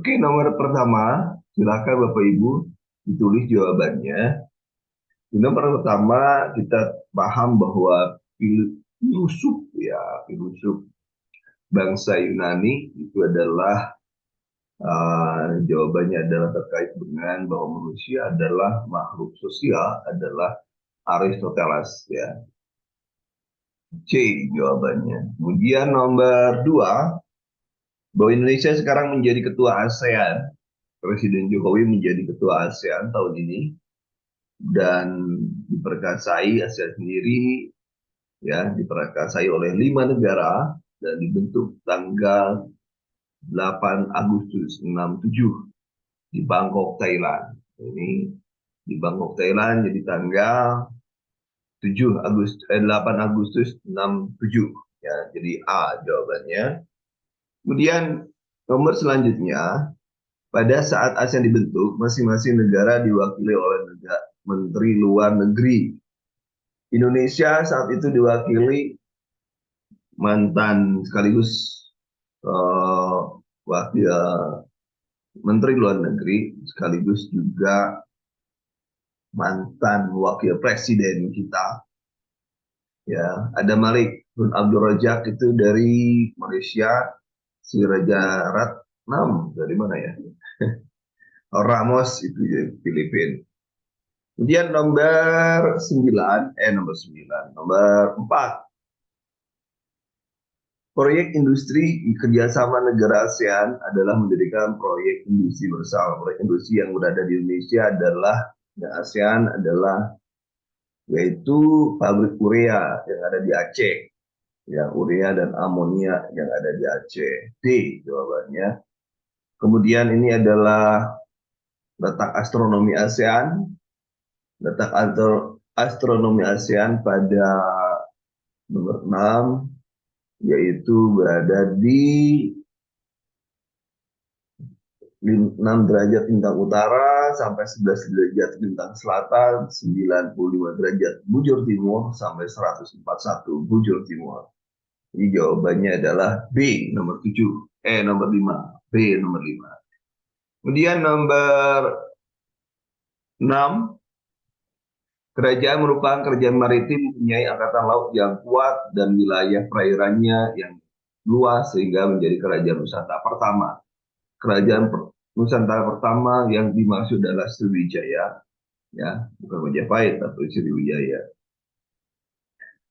Oke, nomor pertama, silakan Bapak Ibu ditulis jawabannya. Di nomor pertama kita paham bahwa filosof ya, filosof bangsa Yunani itu adalah jawabannya adalah terkait dengan bahwa manusia adalah makhluk sosial, adalah Aristoteles ya. C jawabannya. Kemudian nomor dua, bahwa Indonesia sekarang menjadi ketua ASEAN. Presiden Jokowi menjadi ketua ASEAN tahun ini dan diperkasai ASEAN sendiri ya, diperkasai oleh 5 negara dan dibentuk tanggal 8 Agustus 67 di Bangkok, Thailand. Ini di Bangkok, Thailand jadi tanggal 8 Agustus 67 ya, jadi A jawabannya. Kemudian nomor selanjutnya, pada saat ASEAN dibentuk, masing-masing negara diwakili oleh Menteri Luar Negeri. Indonesia saat itu diwakili mantan sekaligus wakil Menteri Luar Negeri sekaligus juga mantan wakil presiden kita ya, ada Malik bin Abdul Razak itu dari Malaysia, si Raja Ratnam dari mana ya? Ramos itu ya, Filipina. Kemudian nomor 4, proyek industri kerjasama negara ASEAN adalah mendirikan proyek industri bersama. Proyek industri yang berada di Indonesia adalah di ASEAN adalah yaitu pabrik urea yang ada di Aceh, ya, urea dan amonia yang ada di Aceh. D jawabannya. Kemudian ini adalah letak astronomi ASEAN. Letak astronomi ASEAN pada nomor 6 yaitu berada di 6 derajat lintang utara sampai 11 derajat lintang selatan, 95 derajat bujur timur sampai 141 bujur timur. Jadi jawabannya adalah B nomor 7, nomor 5, B nomor 5. Kemudian nomor 6, kerajaan merupakan kerajaan maritim mempunyai angkatan laut yang kuat dan wilayah perairannya yang luas sehingga menjadi kerajaan Nusantara pertama. Kerajaan Nusantara pertama yang dimaksud adalah Sriwijaya, ya, bukan Majapahit tapi Sriwijaya.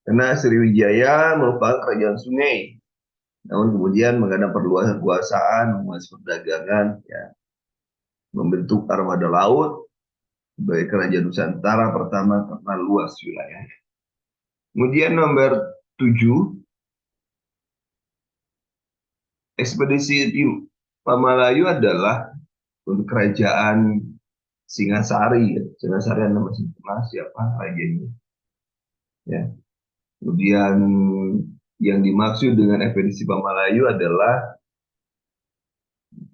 Karena Sriwijaya merupakan kerajaan sungai, namun kemudian menghadap perluasan kekuasaan, menguasai perdagangan, ya, membentuk armada laut sebagai kerajaan Nusantara pertama karena luas wilayahnya. Kemudian nomor 7, ekspedisi Pamalayu adalah untuk kerajaan Singasari. Ya. Singasari Anda masih kenal siapa rajanya? Ya. Kemudian yang dimaksud dengan ekspedisi Pamalayu adalah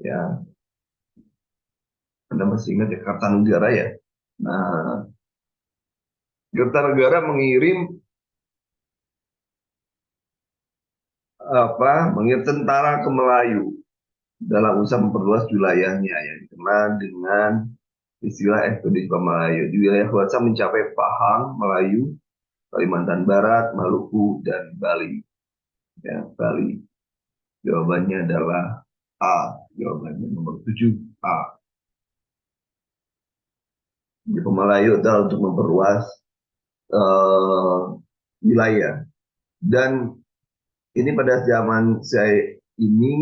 ya, Anda masih ingat ya, Kartanegara ya. Nah, Kartanegara mengirim tentara ke Melayu dalam usaha memperluas wilayahnya yang dikenal dengan istilah ekspedisi Pamalayu. Di wilayah kuasa mencapai Pahang, Melayu, Kalimantan Barat, Maluku, dan Bali. Ya, Bali. Jawabannya adalah A. Jawabannya nomor 7, A. Di Pemalayu adalah untuk memperluas wilayah. Dan ini pada zaman saya ini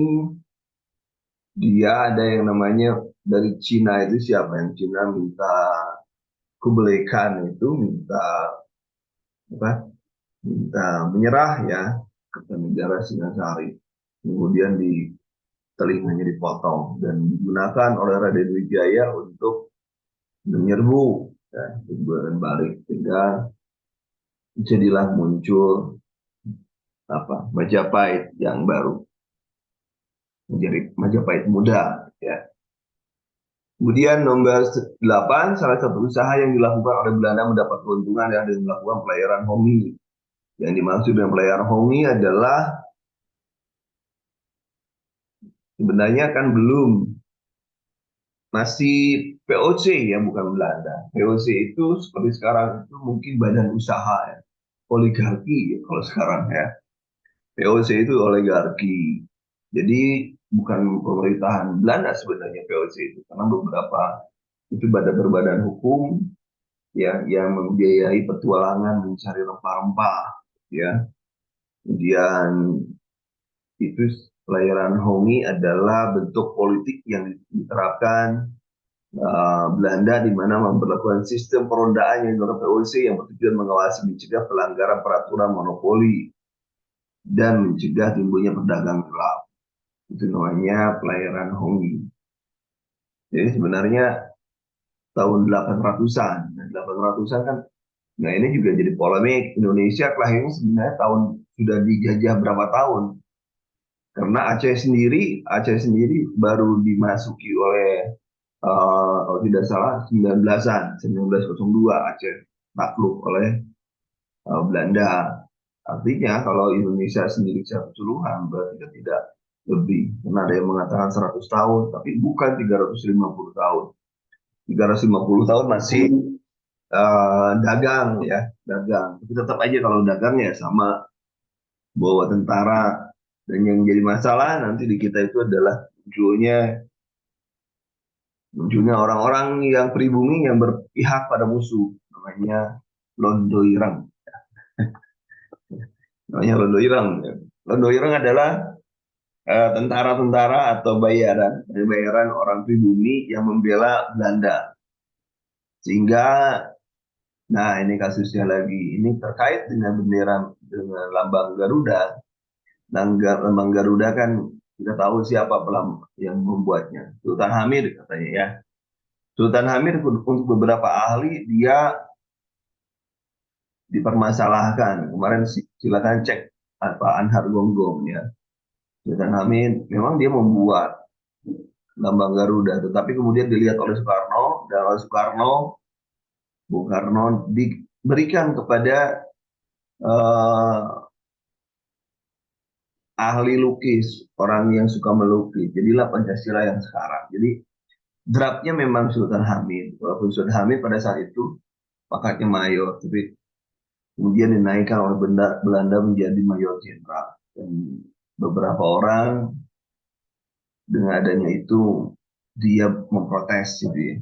dia ada yang namanya dari Cina itu siapa yang Cina minta Kublai Khan itu minta menyerah ya ke negara Singasari. Kemudian di telinganya dipotong dan digunakan oleh Raden Wijaya untuk menyerbu ya, dan balik sehingga jadilah muncul Majapahit yang baru menjadi Majapahit muda ya. Kemudian nomor 8, salah satu usaha yang dilakukan oleh Belanda mendapat keuntungan yang dengan melakukan pelayaran homi. Yang dimaksud dengan pelayaran homi adalah sebenarnya kan belum masih VOC ya, bukan Belanda. VOC itu seperti sekarang itu mungkin badan usaha ya, oligarki ya, kalau sekarang ya. VOC itu oligarki. Jadi bukan pemerintahan Belanda sebenarnya VOC itu, karena beberapa itu berbadan hukum ya yang membiayai petualangan mencari rempah-rempah ya. Kemudian itu pelayaran Hongi adalah bentuk politik yang diterapkan Belanda di mana memperlakukan sistem perondaan yang dilakukan VOC yang bertujuan mengawasi mencegah pelanggaran peraturan monopoli dan mencegah timbulnya perdagangan gelap. Itu namanya pelayaran Hongi. Jadi sebenarnya tahun 800-an. Nah, 800-an kan, nah ini juga jadi polemik. Indonesia lahirnya sebenarnya sudah dijajah berapa tahun? Karena Aceh sendiri baru dimasuki oleh kalau tidak salah 19-an, 1902 Aceh takluk oleh Belanda. Artinya kalau Indonesia sendiri secara keseluruhan berarti kan tidak lebih. Karena ada yang mengatakan 100 tahun, tapi bukan 350 tahun. 350 tahun masih dagang ya, dagang. Tapi tetap aja kalau dagang ya sama bawa tentara. Dan yang jadi masalah nanti di kita itu adalah munculnya orang-orang yang pribumi yang berpihak pada musuh, namanya Londo Ireng. Namanya Londo Ireng. Londo Ireng adalah tentara-tentara atau bayaran orang pribumi yang membela Belanda. Sehingga, nah ini kasusnya lagi, ini terkait dengan bendera, dengan lambang Garuda. Lambang Garuda kan kita tahu siapa yang membuatnya, Sultan Hamid katanya ya. Sultan Hamid untuk beberapa ahli dia dipermasalahkan. Kemarin silakan cek apa Anhar Gonggong ya. Sultan Hamid memang dia membuat lambang Garuda, tetapi kemudian dilihat oleh Soekarno dan oleh Bung Karno diberikan kepada eh, ahli lukis, orang yang suka melukis. Jadilah Pancasila yang sekarang. Jadi draftnya memang Sultan Hamid, walaupun Sultan Hamid pada saat itu pangkatnya mayor, tapi kemudian dinaikkan oleh Belanda menjadi mayor jenderal. Dan beberapa orang dengan adanya itu dia memprotes gitu ya.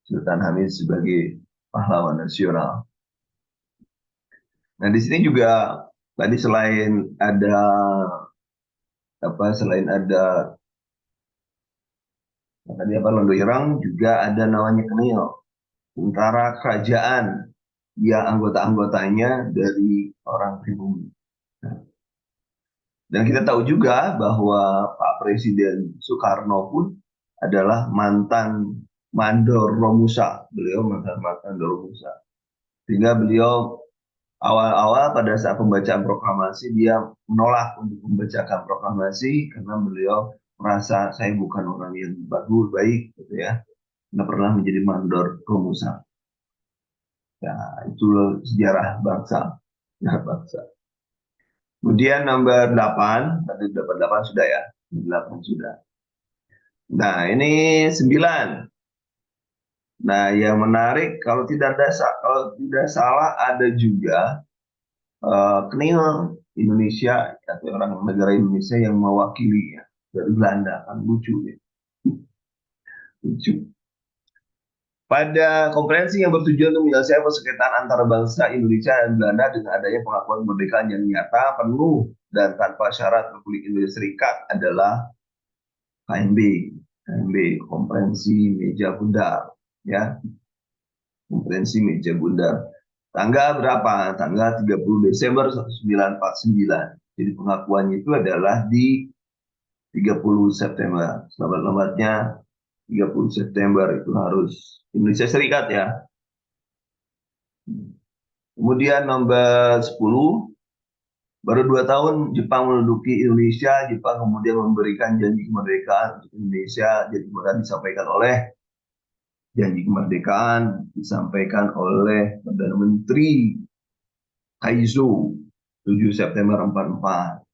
Sultan Hamid sebagai pahlawan nasional. Nah, di sini juga tadi selain ada tadi apa Londo Irang juga ada namanya Kenil, tentara kerajaan yang anggota-anggotanya dari orang pribumi. Dan kita tahu juga bahwa Pak Presiden Soekarno pun adalah mantan Mandor Romusa. Beliau mantan Mandor Romusa. Sehingga beliau awal-awal pada saat pembacaan proklamasi dia menolak untuk membacakan proklamasi karena beliau merasa saya bukan orang yang baik gitu ya. Nggak pernah menjadi Mandor Romusa. Ya, itu sejarah bangsa. Sejarah bangsa. Kemudian nomor 8, tadi 8 sudah ya. 8 sudah. Nah, ini 9. Nah, yang menarik kalau tidak salah ada juga Knil Indonesia atau orang negara Indonesia yang mewakili ya dari Belanda, kan lucu ya. Lucu. Pada konferensi yang bertujuan untuk menyelesaikan persengketaan antara bangsa Indonesia dan Belanda dengan adanya pengakuan kemerdekaan yang nyata, penuh, dan tanpa syarat Republik Indonesia Serikat adalah KMB. KMB, Konferensi Meja Bundar. Ya, Konferensi Meja Bundar. Tanggal berapa? Tanggal 30 Desember 1949. Jadi pengakuannya itu adalah di 30 September. Selamat-selamatnya 30 September itu harus Indonesia Serikat ya. Kemudian nomor 10, baru 2 tahun Jepang menduduki Indonesia, Jepang kemudian memberikan janji kemerdekaan untuk Indonesia. Jadi kemudian janji kemerdekaan disampaikan oleh Perdana Menteri Kaizo 7 September 44.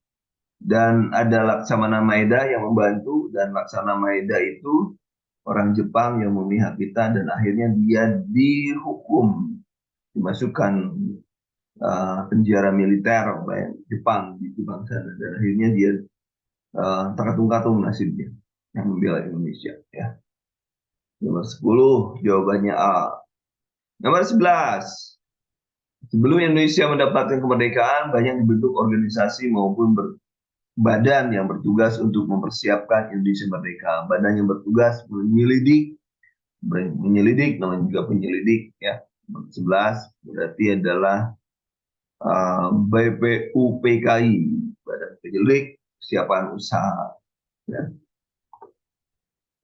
Dan ada Laksamana Maeda yang membantu, dan Laksamana Maeda itu orang Jepang yang memihak kita, dan akhirnya dia dihukum, dimasukkan penjara militer oleh Jepang di Jepang sana, dan akhirnya dia terkatung-katung nasibnya yang membela Indonesia, ya. Nomor 10 jawabannya A. Nomor 11, sebelum Indonesia mendapatkan kemerdekaan, banyak dibentuk organisasi maupun badan yang bertugas untuk mempersiapkan Indonesia merdeka. Badan yang bertugas menyelidik, namanya juga penyelidik, ya. 11 berarti adalah BPUPKI, Badan Penyelidik Persiapan Usaha, ya.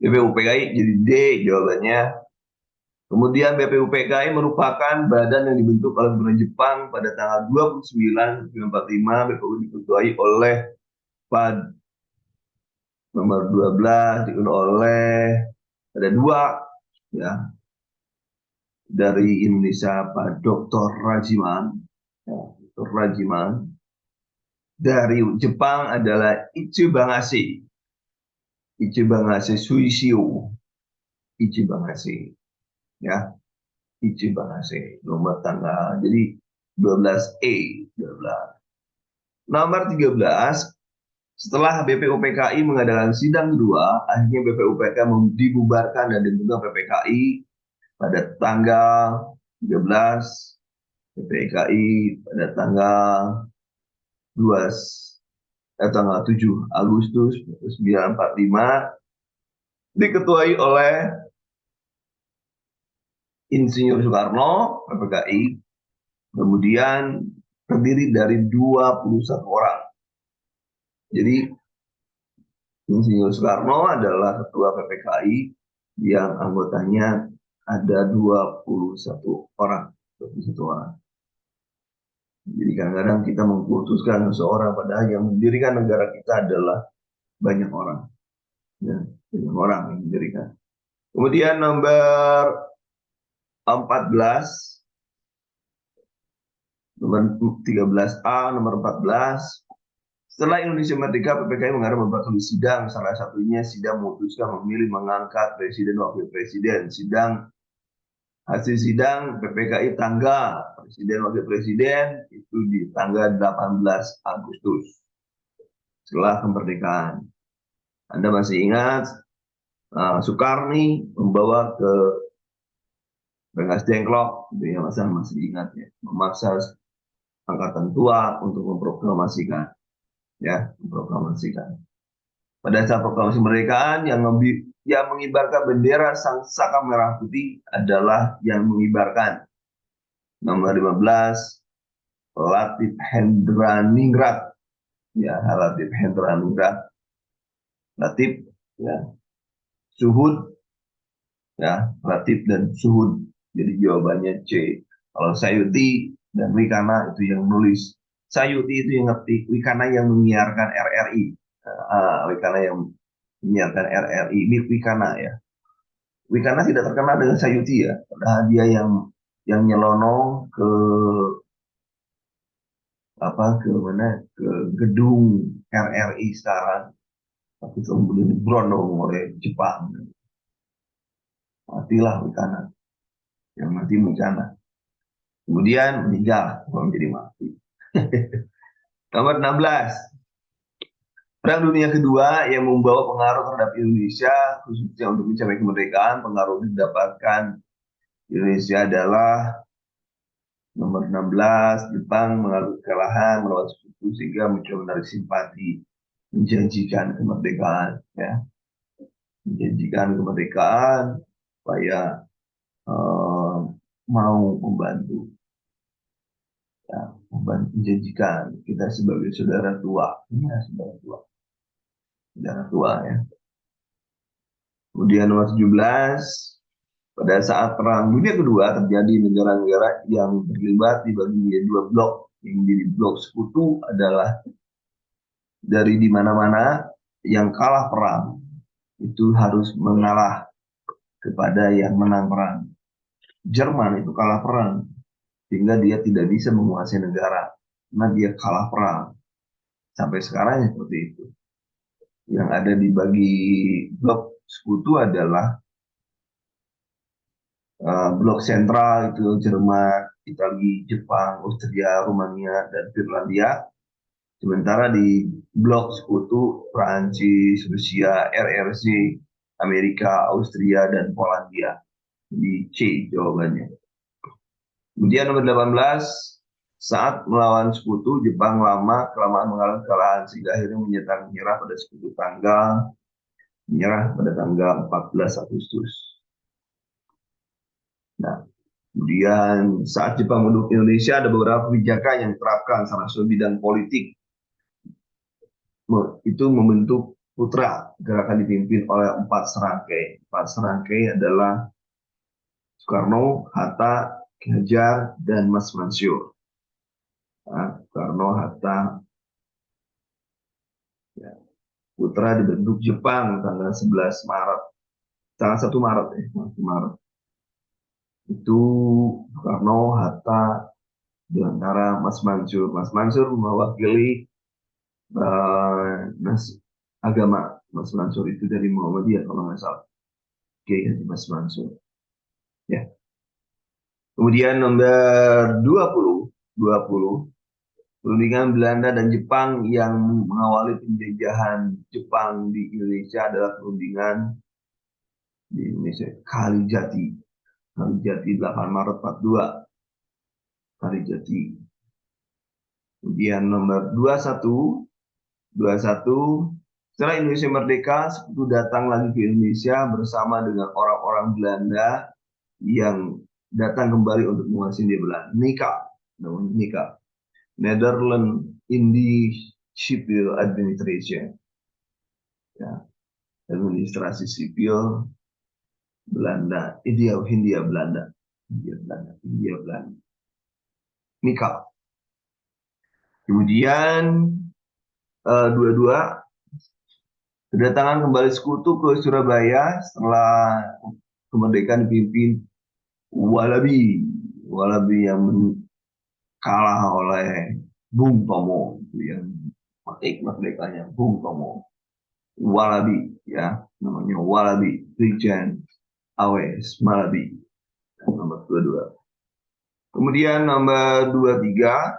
BPUPKI jadi D jawabannya. Kemudian BPUPKI merupakan badan yang dibentuk oleh pemerintah Jepang pada tanggal 29 1945. BPU diketuai oleh Pak nomor 12, diundang oleh, ada dua, ya, dari Indonesia, Pak Dr. Rajiman, ya, Dr. Rajiman. Dari Jepang adalah Ichibangase, Ichibangase Suishio, Ichibangase, ya, Ichibangase, nomor tanggal, jadi 12E, 12. Nomor 13, setelah BPUPKI mengadakan sidang kedua, akhirnya BPUPKI dibubarkan dan dibentuk PPKI pada tanggal 13, PPKI pada tanggal 7 Agustus 1945, diketuai oleh Insinyur Soekarno, PPKI, kemudian terdiri dari 21 orang. Jadi Insinyur Soekarno adalah ketua PPKI yang anggotanya ada 21 orang. 21 orang. Jadi kadang-kadang kita mengkultuskan seseorang, padahal yang mendirikan negara kita adalah banyak orang. Ya, banyak orang yang mendirikan. Kemudian nomor 14, nomor 13A, nomor 14. Setelah Indonesia merdeka, PPKI mengadakan beberapa kali sidang. Salah satunya sidang memutuskan memilih mengangkat presiden wakil presiden. Hasil sidang PPKI tanggal presiden wakil presiden itu di tanggal 18 Agustus setelah kemerdekaan. Anda masih ingat Soekarni membawa ke Rengas Dengklok, itu ya, masih ingat, ya, memaksa angkatan tua untuk memproklamasikan, ya, memproklamasikan. Pada saat proklamasi kemerdekaan, yang mengibarkan bendera sang saka merah putih adalah yang mengibarkan nomor 15, Latif Hendraningrat, ya, Latif Hendraningrat, Latif, ya, Suhud, ya, Latif dan Suhud. Jadi jawabannya C. Kalau Sayuti dan Wikana itu yang nulis. Sayuti itu yang ngetik, Wikana yang menyiarkan RRI. Wikana yang menyiarkan RRI, ini Wikana, ya. Wikana tidak terkenal dengan Sayuti, ya. Padahal dia yang nyelonong ke mana, ke gedung RRI sekarang, tapi kemudian diberondong oleh Jepang. Matilah Wikana, yang mati Wikana. Kemudian meninggal, menjadi mati. Nomor 16, Perang Dunia Kedua yang membawa pengaruh terhadap Indonesia, khususnya untuk mencapai kemerdekaan. Pengaruh didapatkan Indonesia adalah nomor 16, Jepang mengalami kekalahan melawan Sekutu sehingga mencoba menarik simpati, menjanjikan kemerdekaan, ya, menjanjikan kemerdekaan supaya mau membantu, ya, menjanjikan kita sebagai saudara tua, ya, saudara tua, ya. Kemudian nomor 17, pada saat Perang Dunia Kedua terjadi, negara-negara yang terlibat dibagi menjadi dua blok. Yang menjadi blok sekutu adalah dari di mana-mana yang kalah perang itu harus mengalah kepada yang menang perang. Jerman itu kalah perang sehingga dia tidak bisa menguasai negara karena dia kalah perang. Sampai sekarang seperti itu. Yang ada di bagi blok sekutu adalah Blok sentral itu Jerman, Italia, Jepang, Austria, Rumania, dan Finlandia. Sementara di blok sekutu Prancis, Rusia, RRC, Amerika, Austria, dan Polandia. Di C jawabannya. Kemudian nomor 18, saat melawan sekutu, Jepang lama kelamaan mengalami kekalahan sehingga akhirnya menyerah pada sekutu menyerah pada tanggal 14 Agustus. Nah, kemudian saat Jepang menduduki Indonesia ada beberapa kebijakan yang diterapkan salah satu bidang politik itu membentuk putra gerakan dipimpin oleh 4 serangkai. 4 serangkai adalah Soekarno, Hatta, Ki Hajar, dan Mas Mansur. Nah, Soekarno, Hatta, ya, putra dibentuk Jepang tanggal 11 Maret, tanggal 1 Maret ya, 1 Maret. Itu Soekarno, Hatta, di antara Mas Mansur. Mas Mansur mewakili agama. Mas Mansur itu dari Muhammadiyah kalau nggak salah. Oke, Mas Mansur. Ya. Kemudian nomor 20, perundingan Belanda dan Jepang yang mengawali penjajahan Jepang di Indonesia adalah perundingan di Indonesia Kalijati. Kalijati 8 Maret 42. Kalijati. Kemudian nomor 21, setelah Indonesia merdeka, sekutu datang lagi ke Indonesia bersama dengan orang-orang Belanda yang datang kembali untuk menguasai di Belanda. Namanya Nika. Netherlands Indies Civil Administration. Ya, administrasi sipil Belanda, Hindia Belanda. Hindia Belanda. Nika. Kemudian 22, kedatangan kembali sekutu ke Surabaya setelah kemerdekaan dipimpin Walabi. Walabi yang kalah oleh Bung Tomo, yang merdekanya Bung Tomo. Walabi, ya, namanya Walabi, Brigjen Awes Malabi, nomor 22. Kemudian nomor 23,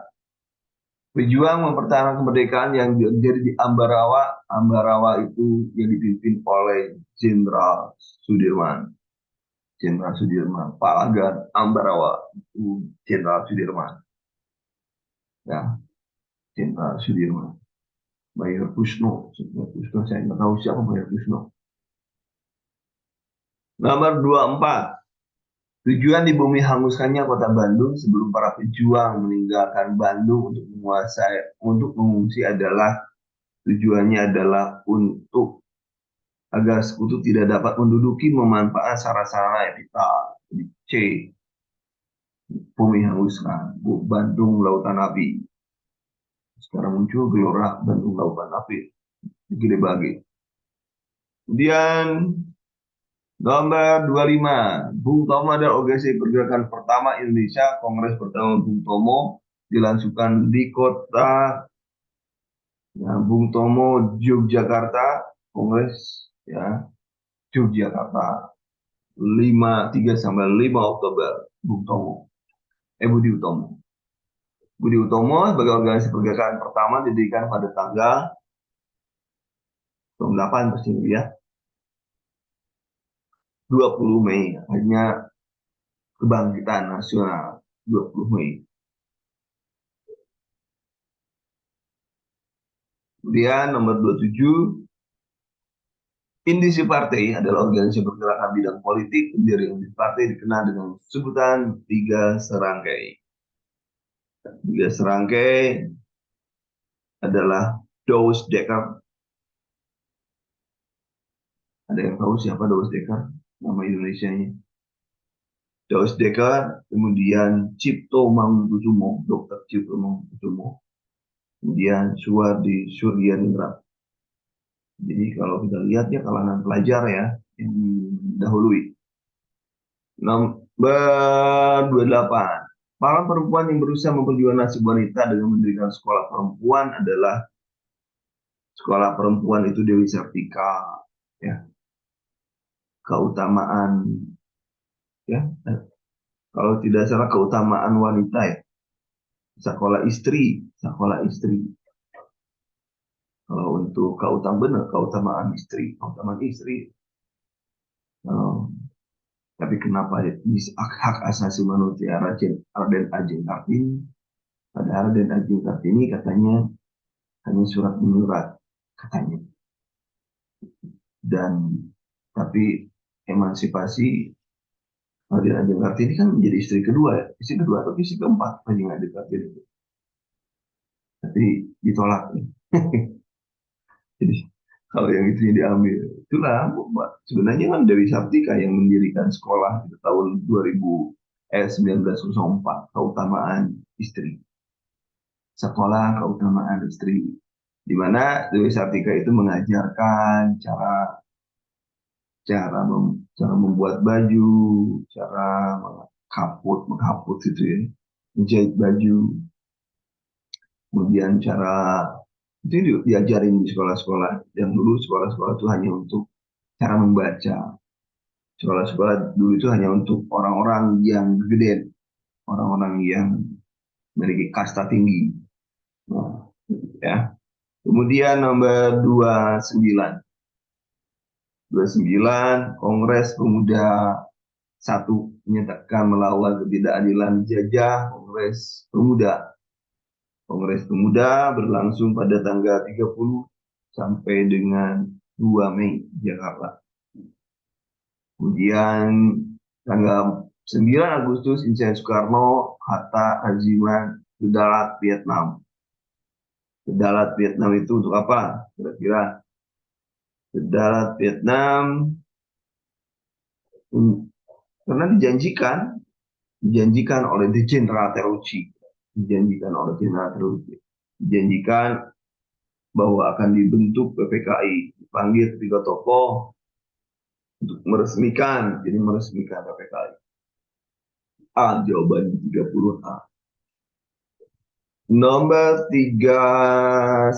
pejuang mempertahankan kemerdekaan yang terjadi di Ambarawa. Ambarawa itu yang dipimpin oleh Jenderal Sudirman. Jenderal Sudirman, Pak Lagar, Ambarawa itu Jenderal Sudirman. Ya, Jenderal Sudirman. Mayor Kusno, saya nggak tahu siapa Mayor Kusno. Nomor 24, tujuan di bumi hanguskannya kota Bandung sebelum para pejuang meninggalkan Bandung untuk mengungsi adalah tujuannya adalah untuk agar sekutu tidak dapat menduduki memanfaatkan sarana-sarana yang vital. C. Bumi hanguskan, Bandung Lautan Api. Sekarang muncul gelora Bandung Lautan Api. Gede bagi. Kemudian nomor 25, Bung Tomo adalah organisasi pergerakan pertama Indonesia. Kongres pertama Bung Tomo dilangsungkan di kota Bung Tomo, Yogyakarta. Kongres ya Yogyakarta 3 sampai 5 Oktober. Bung Tomo. Budi Utomo. Budi Utomo sebagai organisasi pergerakan pertama didirikan pada tanggal 8 pasti ya. 20 Mei, hanya kebangkitan nasional 20 Mei. Kemudian nomor 27, Indisi Partai adalah organisasi pergerakan bidang politik. Pendiri Indisi Partai dikenal dengan sebutan 3 serangkai. 3 serangkai adalah Douwe Dekker. Ada yang tahu siapa Douwe Dekker? Nama Indonesianya. Douwe Dekker, kemudian Cipto Mangunkusumo, Dr. Cipto Mangunkusumo. Kemudian Suwardi Suryaningrat. Jadi kalau kita lihat ya kalangan pelajar ya yang dahului. Nomor 28, para perempuan yang berusaha memperjuangkan nasib wanita dengan mendirikan sekolah perempuan adalah sekolah perempuan itu Dewi Sartika. Ya. Keutamaan ya. Kalau tidak salah keutamaan wanita ya, sekolah istri. Kalau untuk keutamaan istri. eh, tapi kenapa di hak asasi manusia Raden Ajeng Kartini, pada Raden Ajeng Kartini katanya hanya surat menyurat katanya. Dan tapi emansipasi Raden Ajeng Kartini kan menjadi istri kedua atau istri keempat Ajeng Kartini, tapi ditolak. Jadi kalau yang itu yang diambil, itulah Mbak. Sebenarnya kan Dewi Sartika yang mendirikan sekolah di tahun 1904, keutamaan istri. Sekolah keutamaan istri. Di mana Dewi Sartika itu mengajarkan cara cara membuat baju, cara menghaput gitu ya, menjahit baju, kemudian cara itu diajarin di sekolah-sekolah. Yang dulu sekolah-sekolah itu hanya untuk cara membaca. Sekolah-sekolah dulu itu hanya untuk orang-orang yang gede, orang-orang yang memiliki kasta tinggi. Nah, ya. Kemudian nomor 29, Kongres Pemuda satu menyatakan melawan ketidakadilan jajah. Kongres Pemuda berlangsung pada tanggal 30 sampai dengan 2 Mei Jakarta. Kemudian tanggal 9 Agustus Insiden Soekarno, Hatta, Hajiman ke Darat Vietnam. Ke Darat Vietnam itu untuk apa? Kira-kira ke Darat Vietnam karena dijanjikan oleh Jenderal Terauchi, dijanjikan bahwa akan dibentuk PPKI, dipanggil ketiga tokoh untuk meresmikan PPKI. Jawabannya 30 A. Nomor 31.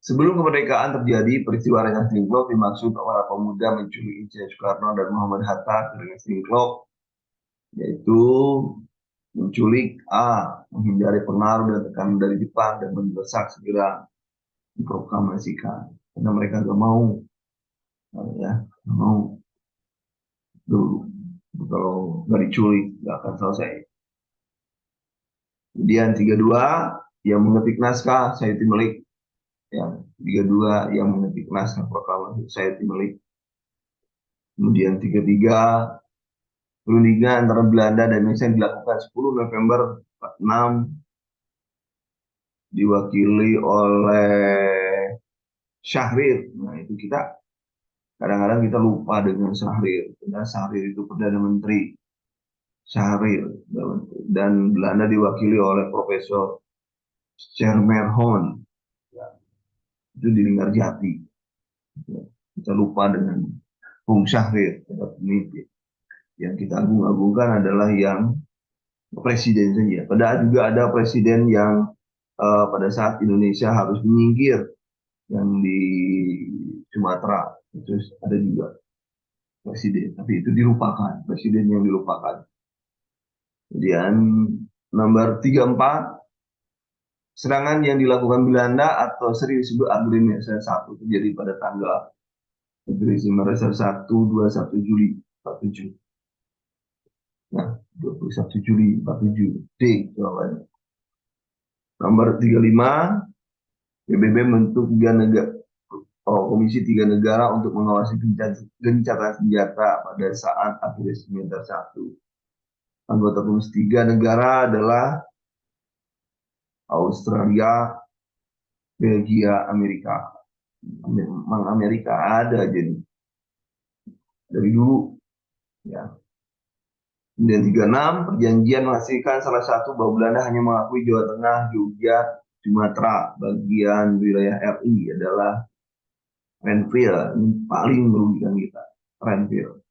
Sebelum kemerdekaan terjadi peristiwa Rengas Dengklok, dimaksud para pemuda menculik Insiden Soekarno dan Muhammad Hatta ke Rengas Dengklok, yaitu menculik menghindari pengaruh dan tekanan dari Jepang dan mendesak segera diproklamasikan. Karena mereka nggak mau, nggak mau dulu. Kalau nggak diculik, nggak akan selesai. Kemudian 32 yang mengetik naskah Sayuti Melik. Yang 32 yang mengetik naskah proklamasi Sayuti Melik. Kemudian 33 perundingan antara Belanda dan Indonesia dilakukan 10 November 46 diwakili oleh Syahrir. Nah itu kadang-kadang kita lupa dengan Syahrir. Karena Syahrir itu Perdana Menteri. Syahrir. Dan Belanda diwakili oleh Profesor Schermerhorn. Itu di Linggarjati. Kita lupa dengan Bung Syahrir. Yang kita agung-agungkan adalah yang presiden saja. Padahal juga ada presiden yang pada saat Indonesia harus menyingkir, yang di Sumatera itu ada juga presiden, tapi itu dilupakan, presiden yang dilupakan. Kemudian nomor 34, serangan yang dilakukan Belanda atau sering disebut Agreement 1 terjadi pada tanggal Agreement 21 Juli 47. Nah, 21 Juli 47 D jawabannya. Nomor 35, PBB membentuk Komisi 3 negara untuk mengawasi gencatan senjata pada saat Agreement Militer 1. Anggota Komisi 3 negara adalah Australia, Belgia, Amerika. Memang Amerika ada jadi dari dulu ya. Kemudian 36, perjanjian menghasilkan salah satu bahwa Belanda hanya mengakui Jawa Tengah, Jogja, Sumatera, bagian wilayah RI adalah Renville. Ini paling merugikan kita, Renville.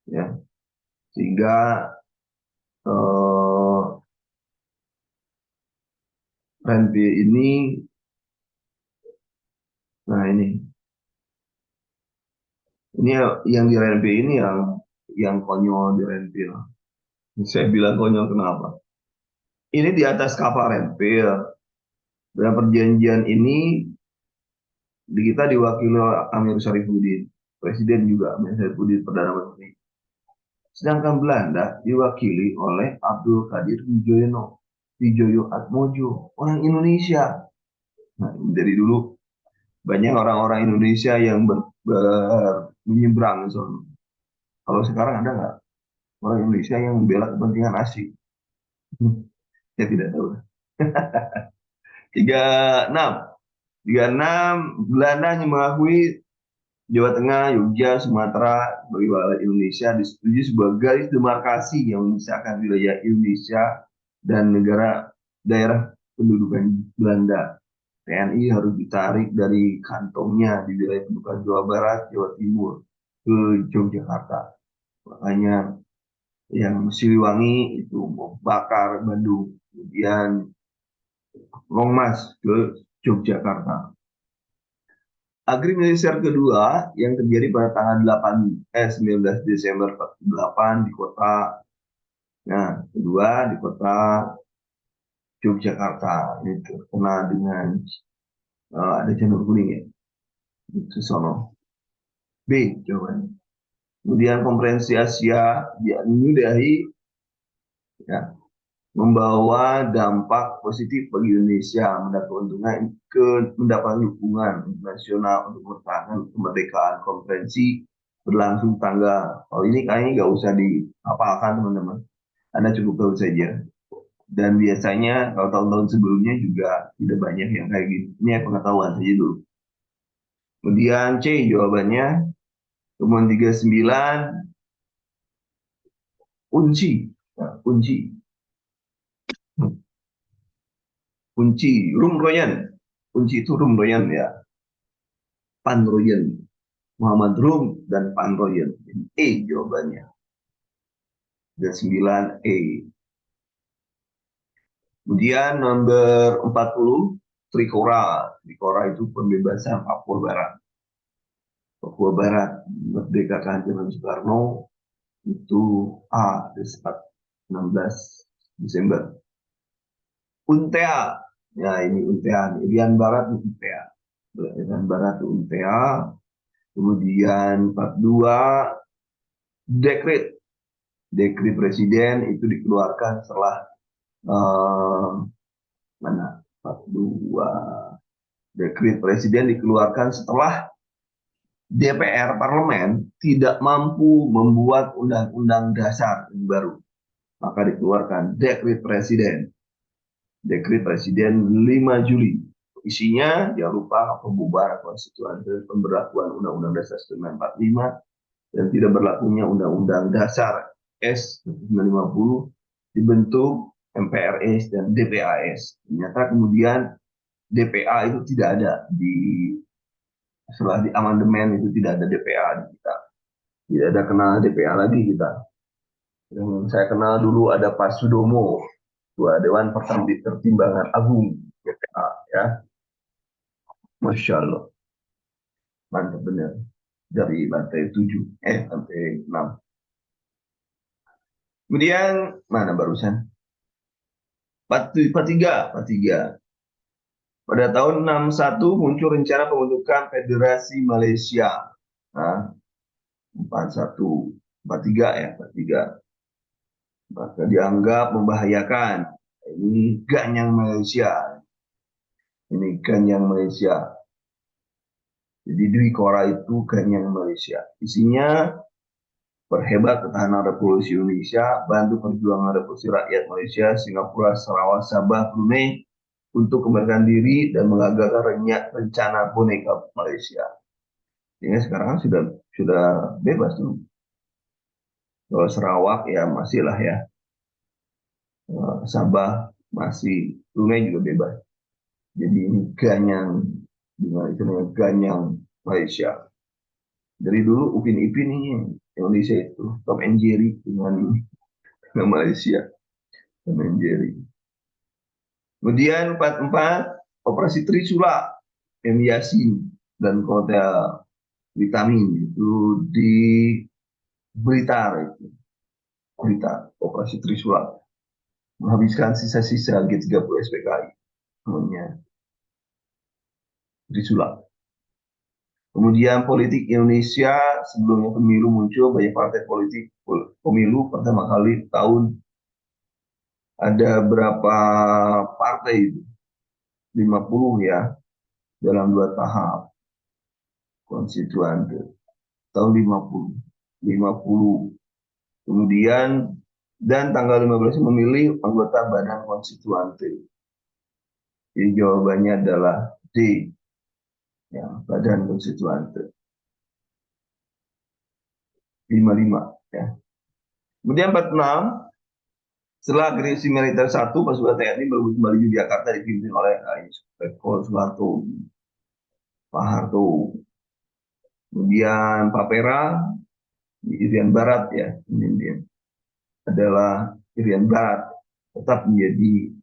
Ya, sehingga Renville ini, nah ini Ini yang dirempil ini yang konyol dirempil. Saya bilang konyol kenapa? Ini di atas kapal rempil. Dan perjanjian ini di kita diwakili oleh Amir Syarifuddin, Presiden juga Amir Syarifuddin Perdana Menteri. Sedangkan Belanda diwakili oleh Abdul Qadir Wijoyo Atmojo, orang Indonesia. Nah, dari dulu banyak orang-orang Indonesia yang menyeberang. Kalau sekarang ada nggak orang Indonesia yang membela kepentingan asing? Saya tidak tahu. 36. 36, Belanda hanya mengakui Jawa Tengah, Yogyakarta, Sumatera sebagai wilayah Indonesia, disetujui sebuah garis demarkasi yang memisahkan wilayah Indonesia dan negara daerah pendudukan Belanda. TNI harus ditarik dari kantongnya di wilayah pendudukan Jawa Barat, Jawa Timur ke Yogyakarta. Makanya yang Siliwangi itu membakar Bandung, kemudian Longmas ke Yogyakarta. Agri militer kedua yang terjadi pada tanggal 19 Desember 48 di kota, nah kedua di kota Yogyakarta. Ini terkena dengan ada janur kuning ya, itu sono. B jawabannya. Kemudian konferensi Asia di New Delhi ya, membawa dampak positif bagi Indonesia, mendapat dukungan internasional untuk mempertahankan kemerdekaan. Konferensi berlangsung tanggal, oh ini kayaknya nggak usah dihafalkan teman-teman, Anda cukup tahu saja. Dan biasanya kalau tahun-tahun sebelumnya juga tidak banyak yang kayak gini. Ini pengetahuan saja dulu. Kemudian C jawabannya, kemudian 39, kunci. Nah, kunci. Kunci, Rum Royan. Kunci itu Rum Royan ya. Pan Royan. Muhammad Rum dan Pan Royan. E jawabannya. 9 E. Kemudian nomor 40, Trikora. Trikora itu pembebasan Papua Barat. Papua Barat merdekakan zaman Soekarno itu A, 16 Desember. Untea, ya ini Untea, Irian Barat Untea. Irian Barat Untea. Kemudian 42, dekret. Dekret presiden itu dikeluarkan setelah mana 42, dekret presiden dikeluarkan setelah DPR parlemen tidak mampu membuat undang-undang dasar yang baru, maka dikeluarkan dekret presiden. Dekret presiden 5 Juli. Isinya jangan lupa pembubaran konstitusi dan pemberlakuan Undang-Undang Dasar 1945 dan tidak berlakunya Undang-Undang Dasar S1950, dibentuk MPRS dan DPAS. Ternyata kemudian DPA itu tidak ada setelah di amandemen, itu tidak ada DPA di kita. Tidak ada kenal DPA lagi kita. Yang saya kenal dulu ada Pak Sudomo, Ketua Dewan Pertimbangan Agung DPA ya. Masya Allah. Mantap benar. Dari lantai 7, lantai 6. Kemudian mana barusan? 43. Pada tahun 61 muncul rencana pembentukan Federasi Malaysia. Nah, 41, 43 ya, 43. Maka dianggap membahayakan. Ini ganyang Malaysia. Ini ganyang Malaysia. Jadi Dwi Kora itu ganyang Malaysia. Isinya perhebat ketahanan Revolusi Indonesia, bantu perjuangan Revolusi Rakyat Malaysia, Singapura, Sarawak, Sabah, Brunei, untuk kemerdekaan diri dan mengagalkan rencana boneka Malaysia. Sehingga sekarang kan sudah bebas tuh. Kalau Sarawak ya masih lah ya, Sabah masih, Brunei juga bebas. Jadi ini ganyang, dengan itu ganyang Malaysia. Dari dulu Upin Ipin ini Indonesia itu Tom and Jerry dengan Malaysia, Tom and Jerry. Kemudian 44, Operasi Trisula, M. Yasin dan Kotel. vitamin itu di Blitar itu, Blitar, Operasi Trisula, menghabiskan sisa-sisa G30 SPKI, namanya Trisula. Kemudian politik Indonesia sebelumnya pemilu muncul banyak partai politik pemilu pertama kali tahun ada berapa partai itu 50 ya dalam 2 tahap konstituante tahun 50 kemudian dan tanggal 15 memilih anggota badan konstituante. Jadi jawabannya adalah D, ya, badan konstituante 55 ya. Kemudian 46 setelah agresi militer 1, pasukan TNI merebut kembali Yogyakarta dipimpin oleh Eko Soeharto, Pak Harto. Kemudian Pak Pera di Irian Barat ya, ini adalah Irian Barat tetap menjadi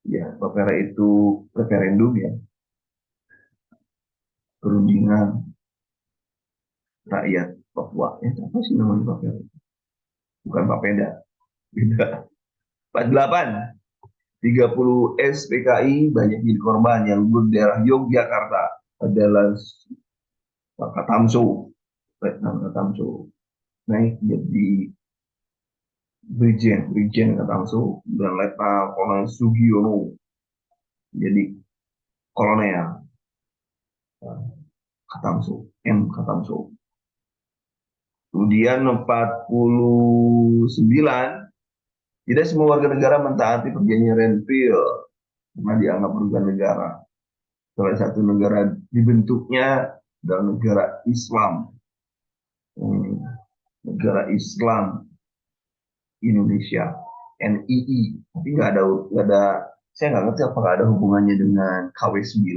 ya Pak Pera itu referendum ya, perundingan rakyat Papua. Apa sih namanya Pak Pera? Bukan Pak Peda, beda. 48 30 SPKI banyak jadi korban yang daerah Yogyakarta adalah Pak Katamso, Letnan Katamso naik jadi Brigjen Katamso dan Letnan Kolonel Sugiono jadi Kolonel Katamso, M Katamso. Kemudian 49 tidak semua warga negara mentaati perjanjian Renville karena dianggap merugikan negara. Salah satu negara dibentuknya adalah negara Islam. Negara Islam Indonesia, NII. Tapi saya nggak ngerti apakah ada hubungannya dengan KW9.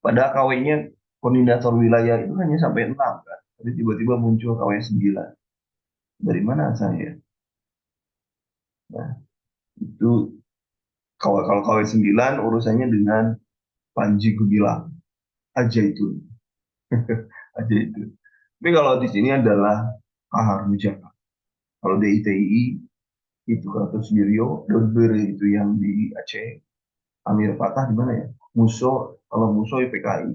Padahal KW-nya koordinator wilayah itu hanya sampai 6 kan. Tapi tiba-tiba muncul KW9. Dari mana asalnya? Nah, itu kalau KW9 urusannya dengan Panji Gumilang aja itu. Aja itu. Tapi kalau di sini adalah Kahar Mujaka. Kalau DITII itu Kratos Wiryo, Dodbere itu yang di Aceh, Amir Patah di mana ya? Muso, kalau Muso PKI.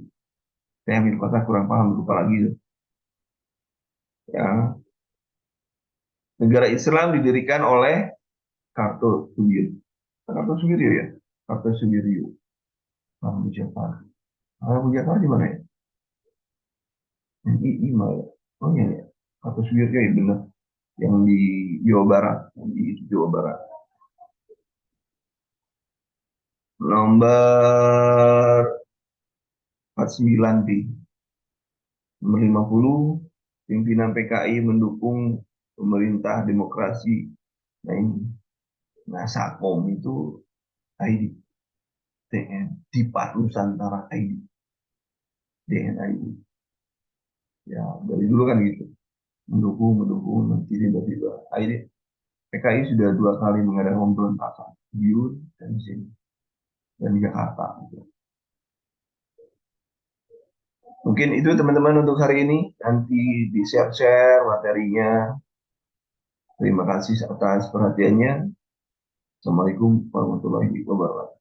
Saya Amir Patah kurang paham, lupa lagi. Ya, negara Islam didirikan oleh Kartosuwiryo. Kartosuwiryo ya? Kartosuwiryo. Abu Jafar. Abu Jafar di mana ya? NII ya. Oh iya ya. Kartosuwiryo ya benar. Yang di Jawa Barat. Yang di Jawa Barat. Nomor 49 di nomor 50 pimpinan PKI mendukung pemerintah demokrasi. Nah ini, nah Sakom itu ID, DN, Dipa Nusantara ID, DNID. Ya dari dulu kan gitu, mendukung, nanti tiba-tiba ID. PKI sudah 2 kali mengadakan pemberontakan di Yun dan di sini dan di Jakarta. Gitu. Mungkin itu teman-teman untuk hari ini. Nanti di share materinya. Terima kasih atas perhatiannya. Assalamualaikum warahmatullahi wabarakatuh.